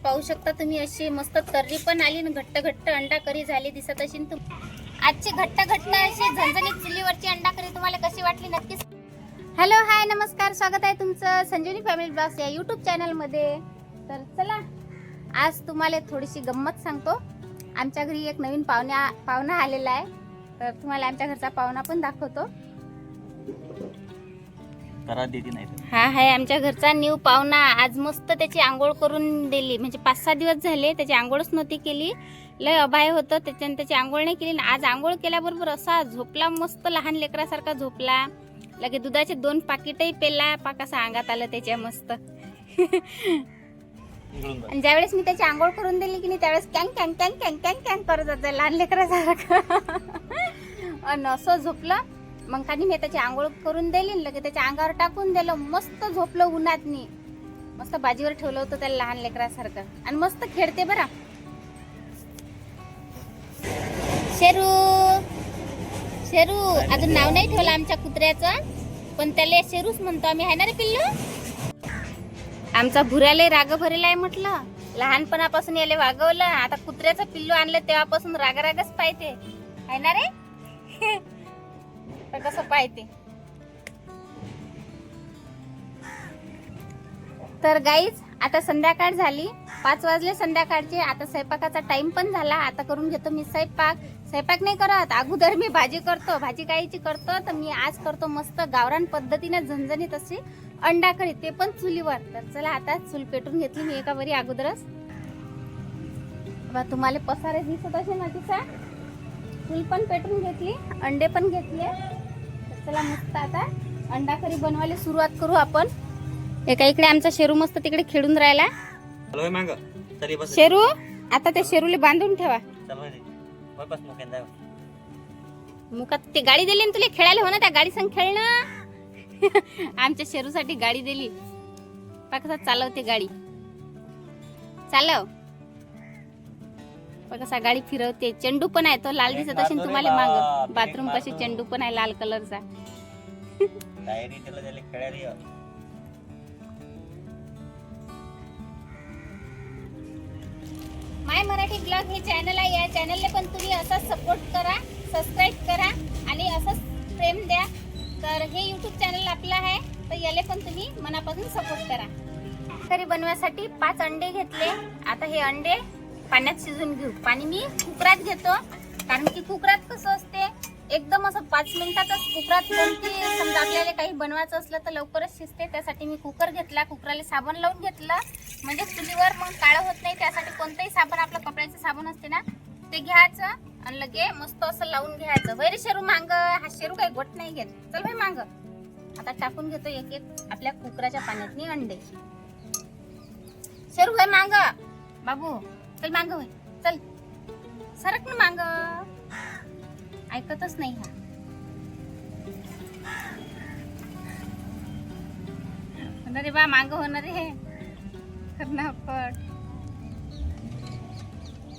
पाहू शकता तुम्ही अशी मस्त तर्री पण आली आणि घट्ट घट्ट अंडा करी झाली दिसत असेल आजची घट्ट घट्ट अशी झणझणीत चुलीवरची अंडा करी तुम्हाला कशी वाटली नक्कीच. हॅलो हाय नमस्कार, स्वागत आहे तुमचं संजीवनी फॅमिली ब्लॉग्स या यूट्यूब चॅनलमध्ये. तर चला आज तुम्हाला थोडीशी गंमत सांगतो. आमच्या घरी एक नवीन पाहुणा आलेला आहे, तर तुम्हाला आमच्या घरचा पाहुणा पण दाखवतो. हा आहे आमच्या घरचा न्यू पाहुणा. आज मस्त त्याची आंघोळ करून दिली, म्हणजे 5-6 दिवस झाले त्याची आंघोळच नव्हती केली. लय अभाय होतं त्याच्याने त्याची आंघोळ नाही केली. आज आंघोळ केल्याबरोबर असा झोपला, मस्त लहान लेकरासारखा झोपला. लगे दुधाचे 2 पाकिटही पेला, पाकासा अंगात आलं त्याच्या मस्त. आणि ज्यावेळेस मी त्याची आंघोळ करून दिली की नाही त्यावेळेस कॅंग कॅंग कॅंग कॅंग कॅंग कॅंग करत होतं लहान लेकरासारखं. आणि असं झोपलं. मग खाली मी त्याची आंघोळ करून दिली, लगे त्याच्या अंगावर टाकून दिलं, मस्त झोपलं उन्हातनी. मस्त बाजीवर ठेवलं होतं त्याला लहान लेकरासारखं. आणि मस्त खेळते बरं. शेरू शेरू अजून नाव नाही ठेवलं आमच्या कुत्र्याचं, पण त्याला शेरूच म्हणतो आम्ही, आहे ना रे पिल्लू. आमचा भुऱ्याला राग भरेला आहे म्हटलं. लहानपणापासून याला वागवलं, आता कुत्र्याचं पिल्लू आणलं तेव्हापासून रागरागच पाहिजे, आहे ना रे. कसं पाहिजे. तर गाईज आता संध्याकाळ झाली, 5 वाजले संध्याकाळचे. आता स्वयंपाकाचा टाइम पण झाला. आता करून घेतो मी स्वयंपाक नाही करत, अगोदर मी भाजी करतो. भाजी कायची करतो तर मी आज करतो मस्त गावरान पद्धतीने झणझणीत अशी अंडा करी, ते पण चुलीवर. तर चला आता चूल पेटून घेतली मी एका वरी अगोदरच. तुम्हाला पसारे दिसत असेल ना, तिचा चूल पण पेटून घेतली, अंडे पण घेतले. चला मस्त आता अंडा करी बनवायला सुरुवात करू आपण. एका इकडे आमचा शेरू मस्त तिकडे खेळून राहिला. शेरू आता त्या शेरूला बांधून ठेवा. मुकात ते गाडी दिली ना तुला खेळायला, हो ना, त्या गाडी संग खेळणं. आमच्या शेरूसाठी गाडी दिली, कसा चालवते गाडी. चालव कसा गाडी फिरवते. चेंडू पण आहे, तो लाल दिसत असेल तुम्हाला माग बाथरूम पाशी चेंडू पण आहे लाल कलरचा. माय मराठी ब्लॉग हे चॅनल आहे. या चॅनलला पण तुम्ही असंच सपोर्ट करा, सबस्क्राईब करा आणि असंच प्रेम द्या. तर हे यूट्यूब चॅनल आपलं आहे, तर याला पण तुम्ही मनापासून सपोर्ट करा. तरी बनवायसाठी 5 अंडे घेतले. आता हे अंडे पाण्यात शिजून घेऊ. पाणी मी कुकरात घेतो, कारण की कुकरात कसं असते एकदम असं 5 मिनिटातच कुकरात कोणती समजा आपल्याला काही बनवायचं असलं तर लवकरच शिजते. त्यासाठी मी कुकर घेतला, कुकराला साबण लावून घेतलं, म्हणजे चुलीवर मग काळं होत नाही. त्यासाठी कोणतंही साबण, आपलं कपड्याचं साबण असते ना ते घ्यायचं आणि लगे मस्त असं लावून घ्यायचं. वैरे शेरू मांग, हा शेरू काही गोट नाही घेत. चल भाई मांग. आता टाकून घेतो एक एक आपल्या कुकराच्या पाण्यातनी अंडे. शेरू भाई मांग, बाबू चल मांग, होय चल सरक ना मांग. ऐकतच नाही हा. होणार रे बा, मांग होणार रे पट.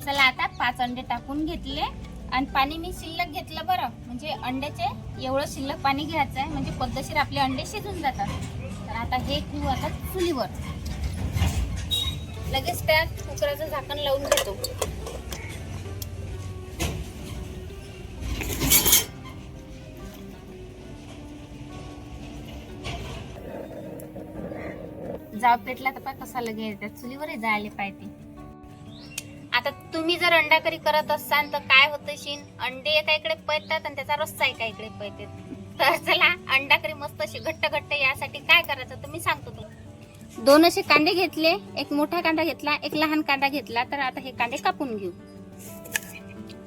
चला आता 5 अंडे टाकून घेतले आणि पाणी मी शिल्लक घेतलं बरं, म्हणजे अंड्याचे एवढं शिल्लक पाणी घ्यायचं आहे, म्हणजे पद्धतशीर आपले अंडे शिजून जातात. तर आता हे ठेवू आता चुलीवर. लगेच त्या कुकराचं झाकण लावून घेतो. जाव पेटला तर पहा कसा लगे त्या चुलीवरही जायला पाहिजे. आता तुम्ही जर अंडा करी करत असाल तर काय होतं शिन, अंडे एका इकडे पळतात आणि त्याचा रस्सा एका इकडे पळते. तर चला अंडा करी मस्त अशी घट्ट घट्ट यासाठी काय करायचं तुम्ही सांगतो. 2 असे कांदे घेतले, एक मोठा कांदा घेतला, एक लहान कांदा घेतला. तर आता हे कांदे कापून घेऊ.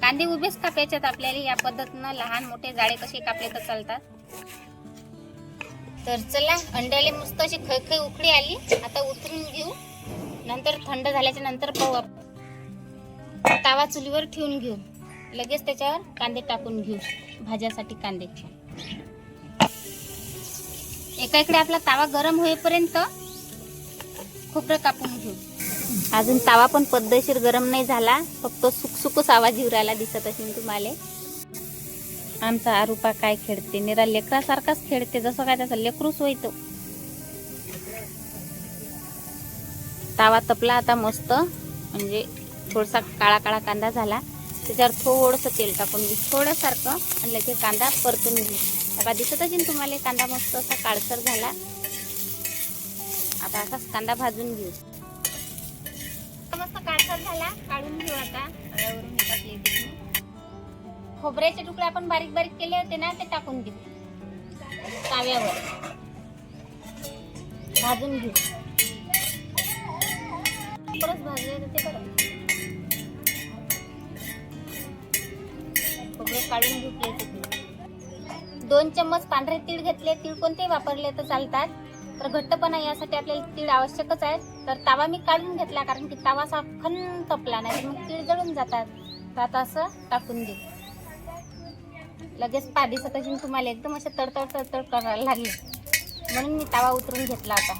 कांदे उभेच कापायच्यात आपल्याला, या पद्धतीनं लहान मोठे जाडे कसे कापले तर चालतात. तर चला अंड्याला मस्त अशी खळखळ उकळी आली, आता उतरून घेऊ. नंतर थंड झाल्याच्या नंतर पाहू. तावा चुलीवर ठेवून घेऊ, लगेच त्याच्यावर कांदे टाकून घेऊ भाज्यासाठी. कांदे एका इकडे आपला तावा गरम होईपर्यंत खोबरं कापून घेऊ. अजून तावा पण पद्धतशीर गरम नाही झाला, फक्त सुकसुकच आवाज येऊ राहिला दिसत असेल तुम्हाला. आमचा आरूपा काय खेळते, निरा लेकरासारखाच खेळते, जसं काय त्याचं लेकरूच होईतो. तावा तपला आता मस्त, म्हणजे थोडासा काळा काळा कांदा झाला. त्याच्यावर थोडंसं तेल टाकून घेऊ थोडंसारखं, आणि लगेच कांदा परतून घेऊ. आता दिसत असेल तुम्हाला कांदा मस्त असा काळसर झाला. आता असाच कांदा भाजून घेऊ. मस्त काळसर झाला, काढून घेऊ आता तव्यावरून एका प्लेटीतून. खोबऱ्याचे तुकडे आपण बारीक बारीक केले होते ना, ते टाकून देऊ तव्यावर, भाजून घेऊ. परत भाजले ते बरं. खोबरे काढून घेऊ प्लेटीतून. 2 चम्मच पांढरे तीळ घेतले. तीळ कोणते वापरले तर चालतात, तर घट्टपणा यासाठी आपल्याला तीळ आवश्यकच आहे. तर तावा मी काढून घेतला, कारण की तावा असा खन तपला नाही मग तीळ जळून जातात. तर आता असं टाकून दे. लगेच पाणी सकाळी तुम्हाला एकदम असं तडतड तडतड करायला लागले, म्हणून मी तावा उतरून घेतला. आता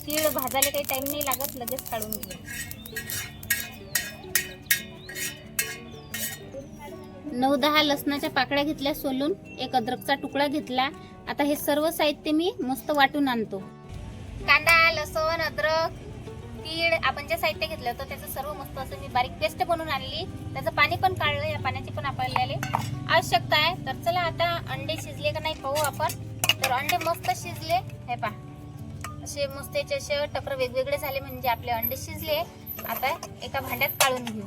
तीळ भाजायला काही टाइम नाही लागत, लगेच काढून घे. 9-10 लसणाच्या पाकळ्या घेतल्या सोलून. 1 अद्रकचा तुकडा घेतला. आता हे सर्व साहित्य मी मस्त वाटून आणतो. कांदा, लसूण, अद्रक, तीळ आपण जे साहित्य घेतलं होतं त्याचं सर्व मस्त असं मी बारीक पेस्ट बनवून आणली. त्याचं पाणी पण काढलं. या पाण्याची पण आपल्याला आवश्यकता आहे. तर चला आता अंडे शिजले का नाही पाहू आपण. तर अंडे मस्त शिजले, हे पहा असे मस्त याचे असे टकर वेगवेगळे झाले, म्हणजे आपले अंडे शिजले. आता एका भांड्यात काढून घेऊ.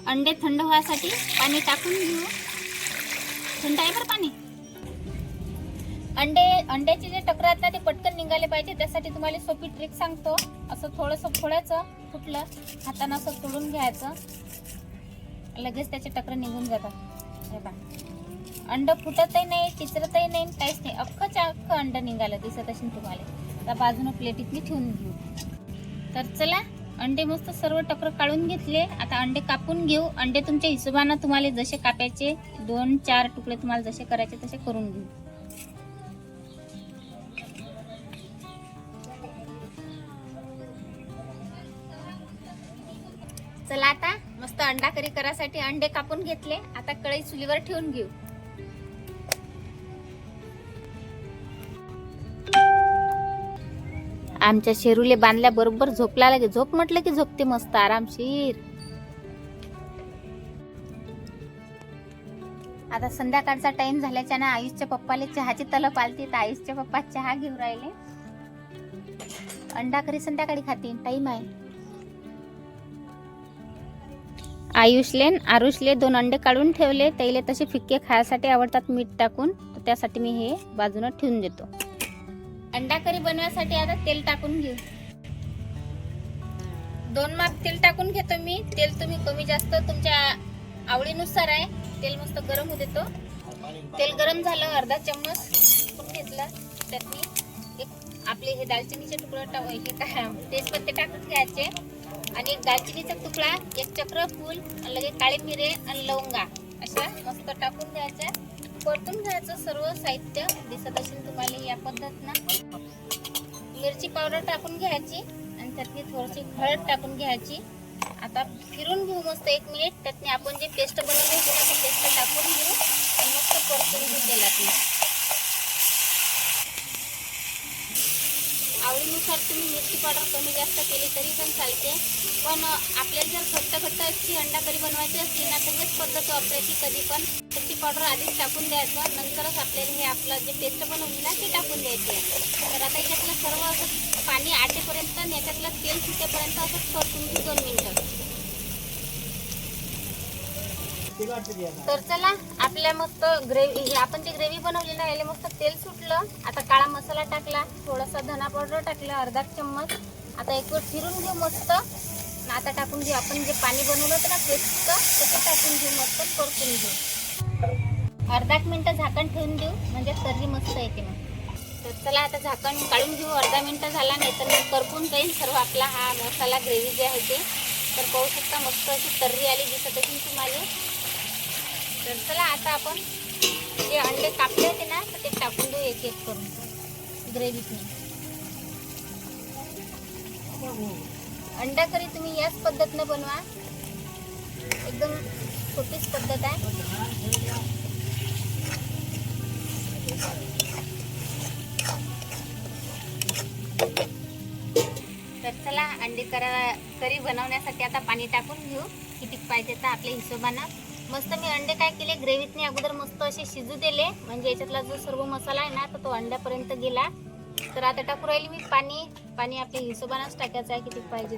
अंडे थंड व्हायसाठी पाणी टाकून घेऊ. थंड आहे बरं पाणी. अंड्याचे जे टकर आहेत ना, ते पटकन निघाले पाहिजे. त्यासाठी तुम्हाला सोपी ट्रिक सांगतो. असं थोडंसं फोडायचं, फुटलं हातानं असं तोडून घ्यायचं, लगेच त्याचे टकर निघून जातात. हे पहा, अंड फुटतही नाही, चिचरतही नाही, काहीच नाही. अख्खं अंड निघालं दिसत असेल तुम्हाला. त्या बाजूने प्लेटीत मी ठेवून घेऊ. तर चला, अंडे मस्त सर्व टकर काढून घेतले. आता अंडे कापून घेऊ. अंडे तुमच्या हिशोबाने तुम्हाला जसे कापायचे, 2-4 तुकडे तुम्हाला जसे करायचे तसे करून घेऊ. चला आता मस्त अंडा करी करायसाठी अंडे कापून घेतले. आता कढई चुलीवर ठेवून घेऊ. आमच्या शेरूले बांधल्या बरोबर झोपला लागे. झोप म्हटलं की झोपते मस्त आरामशीर. आता संध्याकाळचा टाइम झाल्याच्या ना, आयुषच्या पप्पाले चहाची तलप आलती. तर आयुषचे पप्पा चहा घेऊन राहिले. अंडा करी संध्याकाळी खाते, टाइम आहे. आयुषले आरुषले 2 अंडे काढून ठेवले. त्याला तसे फिक्के खायसाठी आवडतात मीठ टाकून, तर त्यासाठी मी हे बाजूने ठेवून देतो. अंडा करी बनवण्यासाठी आता तेल टाकून घेऊ. 2 माप तेल टाकून घेतो मी. तेल तुम्ही कमी जास्त तुमच्या आवडीनुसार आहे. तेल मस्त गरम होऊ देतो. तेल गरम झालं, अर्धा चम्मच घेतला. त्यात मी आपले हे दालचिनीचे तुकडे तेजपत्ते टाकून घ्यायचे, आणि 1 दालचिनीचा तुकडा, 1 चक्र फूल, लगे काळे मिरे आणि लवंगा अशा मस्त टाकून द्यायच्या. परतून घ्यायचं सर्व साहित्य. दिसत असेल तुम्हाला या पद्धतीनं. मिरची पावडर टाकून घ्यायची, आणि त्यातली थोडीशी हळद टाकून घ्यायची. आता फिरून घेऊ मस्त 1 मिनिट. त्यातनी आपण जे पेस्ट बनवली होती ना, ती पेस्ट टाकून घेऊ आणि मस्त परतून घेऊ तेलात. आवडीनुसार तुम्ही मिरची पावडर कमी जास्त केली तरी पण चालते. पण आपल्याला जर घट्ट अशी अंडा करी बनवायची असली ना, तर हेच पद्धत वापरायची. कधी पण मिरची पावडर आधीच टाकून द्यायचं, नंतरच आपल्याला हे आपलं जे पेस्ट बनवली ना ती टाकून द्यायची. तर आता याच्यातलं सर्व असं पाणी आटेपर्यंत आणि याच्यातलं तेल सुटेपर्यंत असं परतून घेऊ 2 मिनिटं. तर चला, आपल्या मस्त ग्रेव्ही, आपण जी ग्रेव्ही बनवली ना, याला मस्त तेल सुटलं. आता काळा मसाला टाकला, थोडासा धना पावडर टाकला, अर्धा चम्मच. आता एक वेळ फिरून घेऊ मस्त. आता टाकून घेऊ आपण जे पाणी बनवलं होतं ना पेस्ट, ते टाकून घेऊ, मस्त परतून घेऊ. अर्धा मिनिट झाकण ठेवून देऊ, म्हणजे तर्री मस्त येते मग. तर चला, आता झाकण काढून घेऊ. अर्धा मिनिट झाला, नाही तर मग करपून जाईल सर्व आपला हा मसाला ग्रेव्ही जे आहे ते. तर पाहू शकता मस्त अशी तर्री आली दिसत असेल तुम्हाला. तर चला, आता आपण जे अंडे कापले होते ना, तर ते टाकून देऊ 1-1 करून ग्रेव्हीतनी. अंडा करी तुम्ही याच पद्धतीने बनवा, एकदम सोपीच पद्धत आहे. तर चला अंडे करी बनवण्यासाठी आता पाणी टाकून घेऊ, किती पाहिजे तर आपल्या हिशोबानं. मस्त मी अंडे काय केले, ग्रेव्हीतने अगोदर मस्त असे शिजू दिले, म्हणजे याच्यातला जो सर्व मसाला आहे ना तर तो अंड्यापर्यंत गेला. तर आता टाकू राहिली मी पाणी आपल्या हिशोबानंच टाकायचं आहे, किती पाहिजे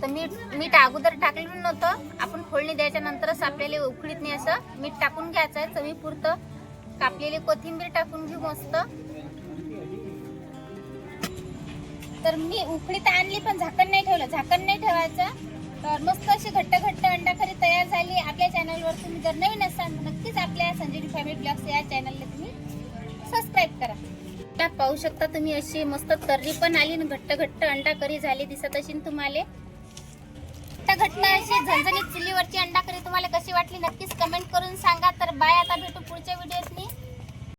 तर मीठ अगोदर टाकलेलं नव्हतं. आपण फोडणी द्यायच्या नंतरच आपल्याला उकळीतने असं मीठ टाकून घ्यायचं आहे चवीपुरतं. कापलेली कोथिंबीर टाकून घेऊ मस्त. तर मी उकळीत आणली पण झाकण नाही ठेवलं, झाकण नाही ठेवायचं. तर मस्त अशी घट्ट अंडा करी तयार झाली. आपल्या चॅनलवर तुम्ही जर नवीन असाल तर नक्कीच आपल्या संजीवनी फॅमिली ब्लॉग्स या चॅनलला तुम्ही सबस्क्राईब करा. आता पाहू शकता तुम्ही अशी मस्त तर्री पण आली आणि घट्ट अंडा करी झाली दिसत असेल तुम्हाला. आता घट्ट अशी झणझणीत चुलीवरची अंडा करी तुम्हाला कशी वाटली नक्कीच कमेंट करून सांगा. तर बाय, आता भेटू पुढच्या व्हिडिओ.